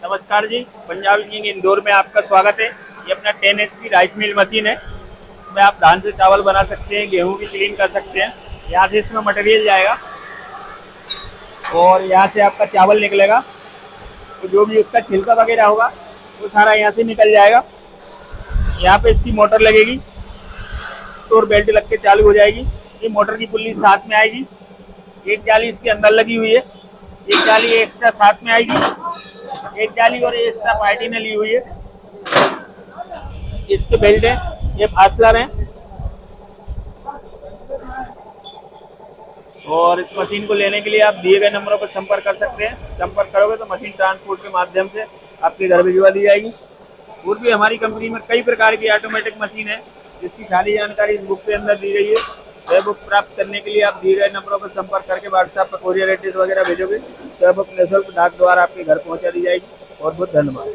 नमस्कार जी, पंजाब इंजीनियरिंग इंदौर में आपका स्वागत है। ये अपना 10 HP राइस मिल मशीन है। इसमें आप धान से चावल बना सकते हैं, गेहूं भी क्लीन कर सकते हैं। यहाँ से इसमें मटेरियल जाएगा और यहाँ से आपका चावल निकलेगा। तो जो भी उसका छिलका वगैरह होगा वो सारा यहाँ से निकल जाएगा। यहाँ पे इसकी मोटर लगेगी और बेल्ट लग के चालू हो जाएगी। ये मोटर की पुल्ली साथ में आएगी। एक जाली इसके अंदर लगी हुई है, एक जाली एक्स्ट्रा साथ में आएगी, एक जाली और एक्स्ट्रा पार्टी ने ली हुई है। इसके बेल्ट है, ये फासलर है। और इस मशीन को लेने के लिए आप दिए गए नंबरों पर संपर्क कर सकते हैं। संपर्क करोगे तो मशीन ट्रांसपोर्ट के माध्यम से आपके घर भिजवा दी जाएगी। और भी हमारी कंपनी में कई प्रकार की ऑटोमेटिक मशीन है, जिसकी सारी जानकारी इस बुक के अंदर दी गई है। वह बुक प्राप्त करने के लिए आप दिए गए नंबरों पर संपर्क करके व्हाट्सएप पर कोरियर एड्रेस वगैरह भेजोगे तो वह बुक निःशुल्क डाक द्वारा आपके घर पहुंचा दी जाएगी। बहुत बहुत धन्यवाद।